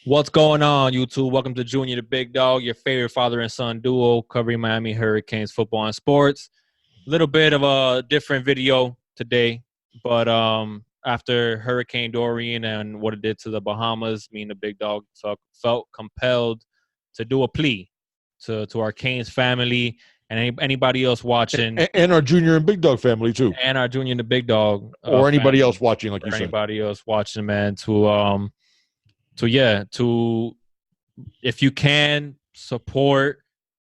What's going on, YouTube? Welcome to Junior the Big Dog, your favorite father and son duo covering Miami Hurricanes football and sports. A little bit of a different video today, but after Hurricane Dorian and what it did to the Bahamas, me and the Big Dog felt compelled to do a plea to our Canes family and anybody else watching, and our Junior and Big Dog family too, and our Junior the Big Dog or anybody family, else watching, like or you said. anybody else watching, man, to if you can support,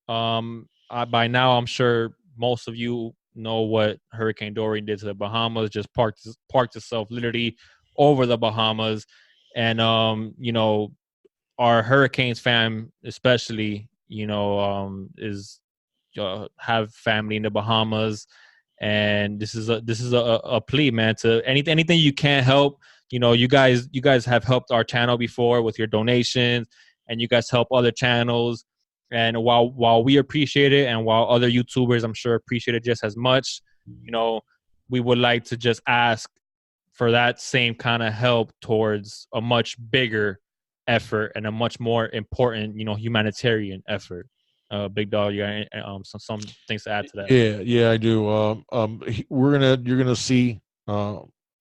by now I'm sure most of you know what Hurricane Dorian did to the Bahamas. Just parked itself literally over the Bahamas, and our Hurricanes fam especially, is have family in the Bahamas, and this is a plea, man, to anything you can't help. You guys have helped our channel before with your donations, and you guys help other channels. And while we appreciate it, and while other YouTubers I'm sure appreciate it just as much, we would like to just ask for that same kind of help towards a much bigger effort and a much more important, humanitarian effort. Big Dog, you got some things to add to that? Yeah, I do. You're gonna see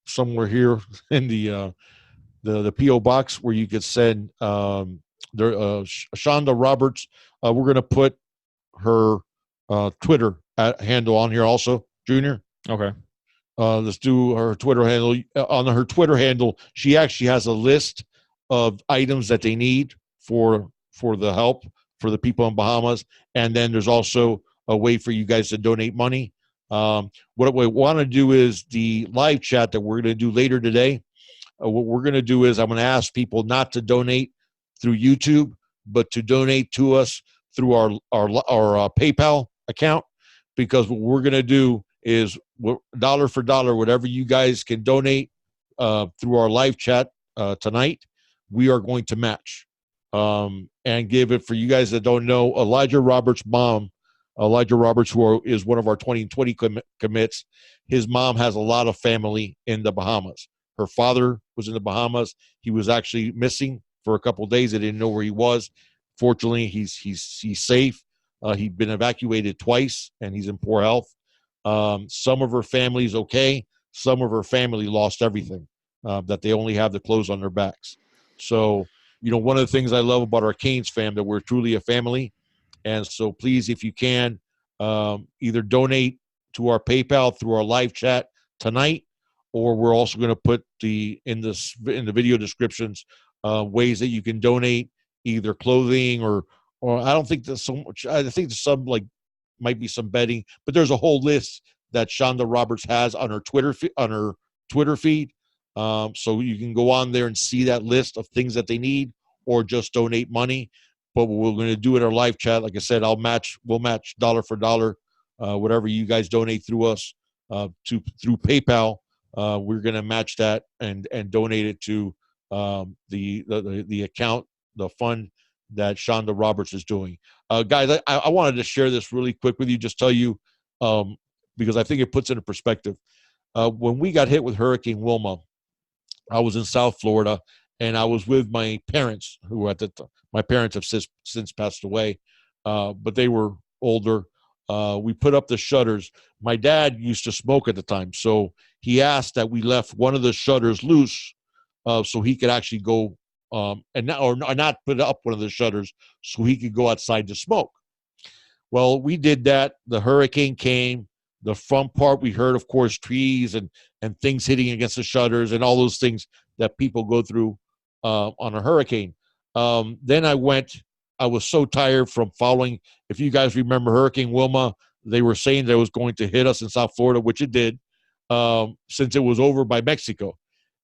somewhere here in the PO box where you could send Shonda Roberts. We're gonna put her Twitter handle on here also, Junior. Okay. Let's do her Twitter handle. On her Twitter handle, she actually has a list of items that they need for the help for the people in Bahamas, and then there's also a way for you guys to donate money. What we want to do is the live chat that we're going to do later today. What we're going to do is I'm going to ask people not to donate through YouTube, but to donate to us through our PayPal account, because what we're going to do is dollar for dollar, whatever you guys can donate through our live chat tonight, we are going to match and give it. For you guys that don't know, Elijah Roberts' mom, Elijah Roberts, who is one of our 2020 commits, his mom has a lot of family in the Bahamas. Her father was in the Bahamas. He was actually missing for a couple of days. They didn't know where he was. Fortunately, he's safe. He'd been evacuated twice, and he's in poor health. Some of her family's okay. Some of her family lost everything, that they only have the clothes on their backs. So, one of the things I love about our Canes fam, that we're truly a family. And so please, if you can, either donate to our PayPal through our live chat tonight, or we're also going to put in the video descriptions ways that you can donate, either clothing or I don't think there's so much. I think there's some, like, might be some bedding, but there's a whole list that Shonda Roberts has on her Twitter feed. So you can go on there and see that list of things that they need, or just donate money. But what we're going to do in our live chat, like I said, we'll match dollar for dollar, whatever you guys donate through us through PayPal. We're going to match that and donate it to the account, the fund that Shonda Roberts is doing. Guys, I wanted to share this really quick with you, just tell you, because I think it puts it in perspective. When we got hit with Hurricane Wilma, I was in South Florida, and I was with my parents, who my parents have since passed away, but they were older. We put up the shutters. My dad used to smoke at the time, so he asked that we left one of the shutters loose, so he could actually go and not put up one of the shutters, so he could go outside to smoke. Well, we did that. The hurricane came. The front part, we heard, of course, trees and things hitting against the shutters and all those things that people go through on a hurricane. Then I was so tired from following. If you guys remember Hurricane Wilma, they were saying that it was going to hit us in South Florida, which it did, since it was over by Mexico.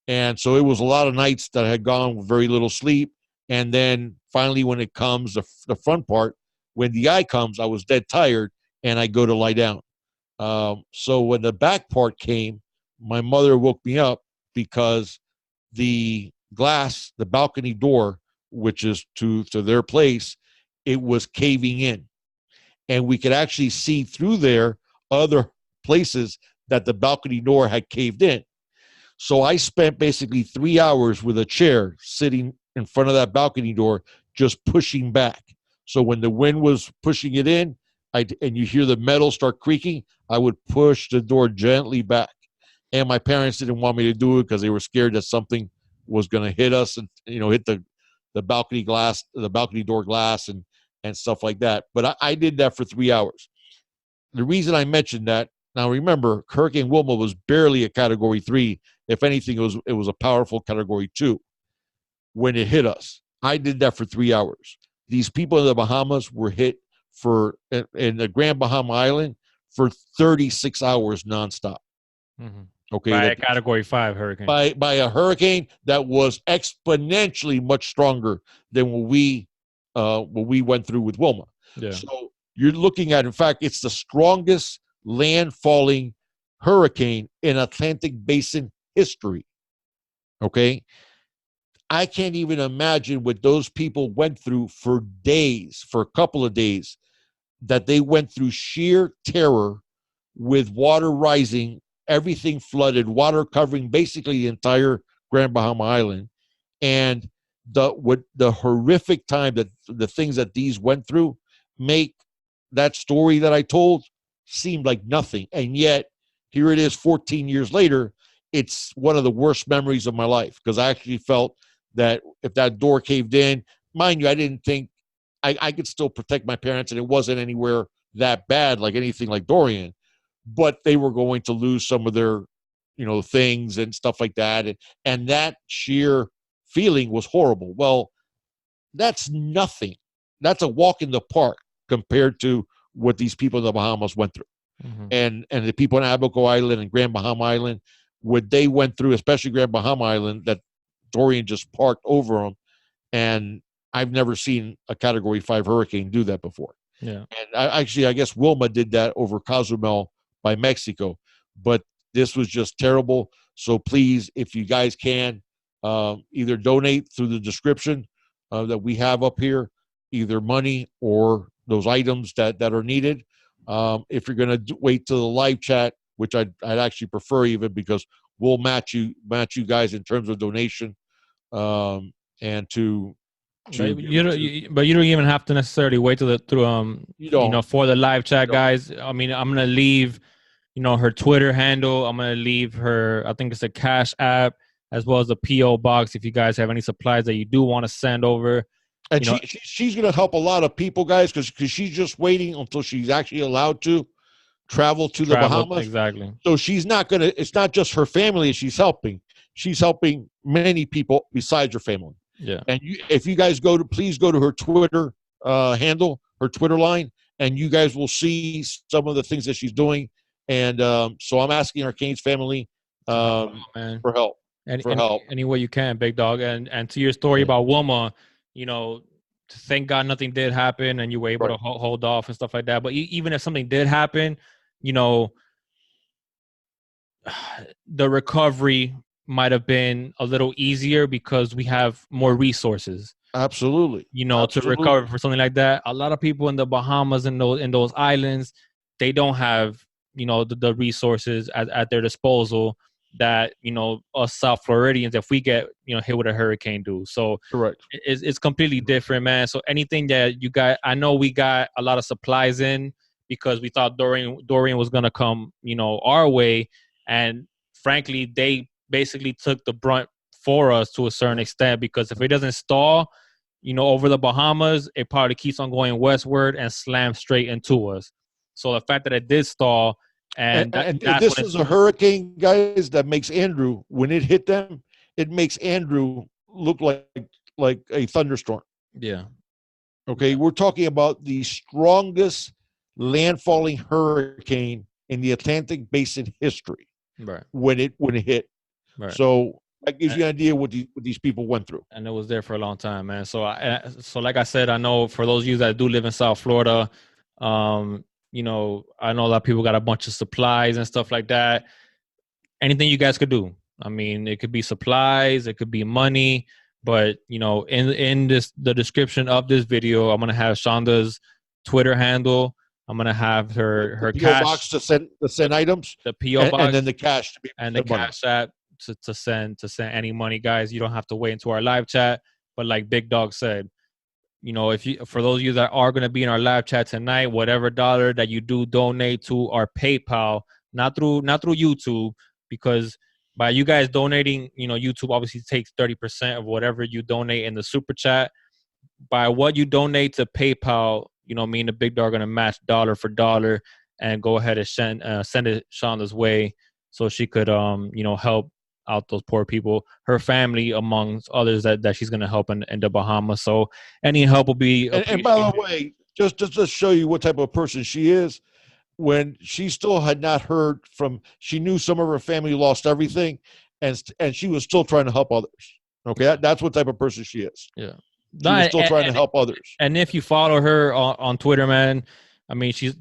And so it was a lot of nights that I had gone with very little sleep. And then finally, when it comes, the front part, when the eye comes, I was dead tired, and I go to lie down. So when the back part came, my mother woke me up because the glass, the balcony door, which is to their place, it was caving in. And we could actually see through there other places that the balcony door had caved in. So I spent basically 3 hours with a chair sitting in front of that balcony door, just pushing back. So when the wind was pushing it in, and you hear the metal start creaking, I would push the door gently back. And my parents didn't want me to do it because they were scared that something was going to hit us and hit the balcony glass, the balcony door glass, and stuff like that. But I did that for 3 hours. The reason I mentioned that, now remember, Hurricane Wilma was barely a Category 3. If anything, it was a powerful Category 2 when it hit us. I did that for 3 hours. These people in the Bahamas were hit in the Grand Bahama Island for 36 hours nonstop. Mm-hmm. Okay, by a Category 5 hurricane. By a hurricane that was exponentially much stronger than what we went through with Wilma. Yeah. So you're looking at, in fact, it's the strongest landfalling hurricane in Atlantic Basin history. Okay, I can't even imagine what those people went through for days, for a couple of days, that they went through sheer terror with water rising, everything flooded, water covering basically the entire Grand Bahama Island. And the horrific time that the things that these went through make that story that I told seem like nothing. And yet, here it is 14 years later, it's one of the worst memories of my life, because I actually felt that if that door caved in, mind you, I didn't think I could still protect my parents, and it wasn't anywhere that bad, like anything like Dorian, but they were going to lose some of their, things and stuff like that. And that sheer feeling was horrible. Well, that's nothing. That's a walk in the park compared to what these people in the Bahamas went through. Mm-hmm. And the people in Abaco Island and Grand Bahama Island, what they went through, especially Grand Bahama Island, that Dorian just parked over them. And I've never seen a Category 5 hurricane do that before. Yeah. And I guess Wilma did that over Cozumel by Mexico. But this was just terrible. So please, if you guys can, either donate through the description that we have up here, either money or those items that are needed. If you're going to wait till the live chat, which I'd actually prefer, even, because we'll match you guys in terms of donation, and to but you don't even have to necessarily wait till for the live chat, guys. I mean, I'm gonna leave her Twitter handle. I'm gonna leave her, I think it's a Cash App, as well as a PO box, if you guys have any supplies that you do want to send over. And she's going to help a lot of people, guys, because she's just waiting until she's actually allowed to travel to the Bahamas. Exactly. So she's not going to, it's not just her family she's helping. She's helping many people besides her family. Yeah. And if you guys please go to her Twitter handle, her Twitter line, and you guys will see some of the things that she's doing. And so I'm asking our Canes family for help. Any way you can, big dog. And to your story about Wilma, thank God nothing did happen and you were able to hold off and stuff like that. But even if something did happen, the recovery might have been a little easier because we have more resources. Absolutely. To recover for something like that. A lot of people in the Bahamas and in those islands, they don't have, the resources at their disposal that us South Floridians, if we get hit with a hurricane, do. So correct, it's completely different, man. So anything that you got, I know we got a lot of supplies in because we thought Dorian was gonna come our way, and frankly they basically took the brunt for us to a certain extent, because if it doesn't stall over the Bahamas, it probably keeps on going westward and slams straight into us. So the fact that it did stall, and this is a hurricane, guys, that makes Andrew, when it hit them, it makes Andrew look like a thunderstorm. Yeah. Okay, we're talking about the strongest landfalling hurricane in the Atlantic Basin history. Right. When it hit. Right. So that gives you an idea what these people went through. And it was there for a long time, man. So like I said, I know for those of you that do live in South Florida, I know a lot of people got a bunch of supplies and stuff like that. Anything you guys could do. I mean, it could be supplies, it could be money, but in the description of this video, I'm gonna have Shonda's Twitter handle. I'm gonna have her PO cash box to send items, the PO box, and then the cash and the Cash App to send any money, guys. You don't have to wait until our live chat. But like Big Dog said, if you, for those of you that are going to be in our live chat tonight, whatever dollar that you do donate to our PayPal, not through YouTube, because by you guys donating, YouTube obviously takes 30% of whatever you donate in the super chat. By what you donate to PayPal, me and the Big Dog are going to match dollar for dollar and go ahead and send it Shonda's way so she could help out those poor people, her family amongst others that she's going to help in the Bahamas. So any help will be appreciated. And by the way, just to show you what type of person she is, when she still had not heard from, she knew some of her family lost everything, and she was still trying to help others. Okay, that's what type of person she is. Yeah. She was still trying to help others. And if you follow her on Twitter, man, I mean, she's,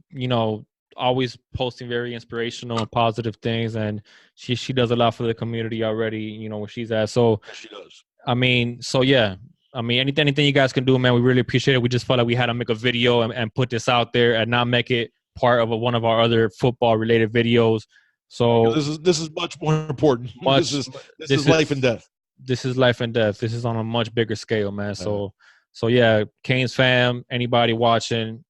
always posting very inspirational and positive things. And she does a lot for the community already, where she's at. So she does. I mean, so yeah. I mean, anything you guys can do, man, we really appreciate it. We just felt like we had to make a video and put this out there and not make it part of one of our other football related videos. So this is much more important. This is life and death. This is life and death. This is on a much bigger scale, man. So yeah, Canes fam, anybody watching,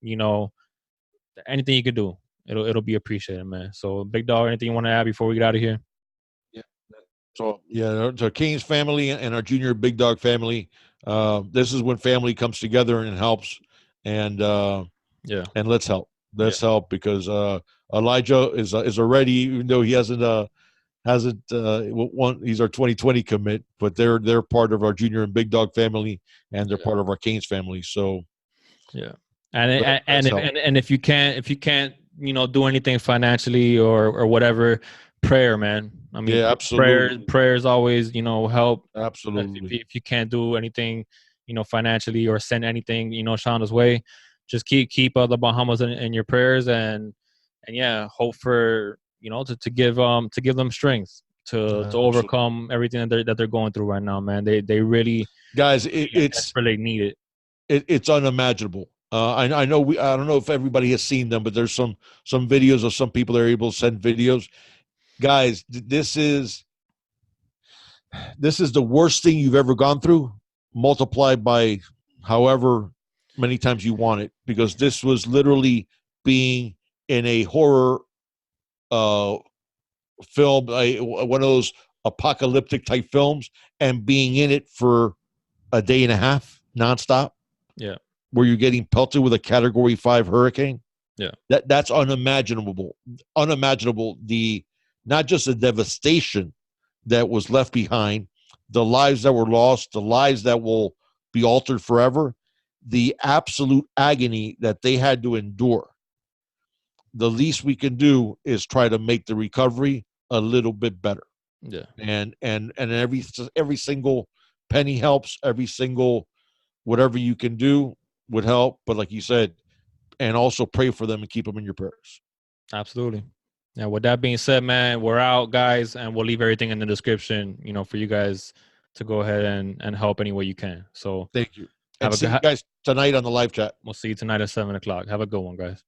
anything you can do, it'll be appreciated, man. So Big Dog, anything you want to add before we get out of here? Yeah. So yeah, to Canes family and our junior Big Dog family, this is when family comes together and helps, and and let's help. Let's help, because Elijah is already, even though he hasn't he's our 2020 commit, but they're part of our junior and Big Dog family, and they're part of our Canes family. So yeah, and if you can't do anything financially or whatever, prayer, man. I mean, yeah, absolutely. Prayers always help. Absolutely. If you can't do anything financially or send anything Shonda's way, just keep the Bahamas in your prayers, and yeah, hope for to give them strength to overcome everything that they're going through right now, man. They really, guys, it's really need it. It's unimaginable. I know I don't know if everybody has seen them, but there's some videos of some people that are able to send videos. Guys, this is the worst thing you've ever gone through, multiplied by however many times you want it, because this was literally being in a horror film, one of those apocalyptic type films, and being in it for a day and a half nonstop. Yeah. Where you're getting pelted with a Category 5 hurricane. Yeah. That's unimaginable. Unimaginable. Not just the devastation that was left behind, the lives that were lost, the lives that will be altered forever, the absolute agony that they had to endure. The least we can do is try to make the recovery a little bit better. Yeah. And every single penny helps. Every single whatever you can do would help. But like you said, and also pray for them and keep them in your prayers. Absolutely. Yeah. With that being said, man, we're out, guys, and we'll leave everything in the description, for you guys to go ahead and help any way you can. So thank you. And see you guys tonight on the live chat. We'll see you tonight at 7:00. Have a good one, guys.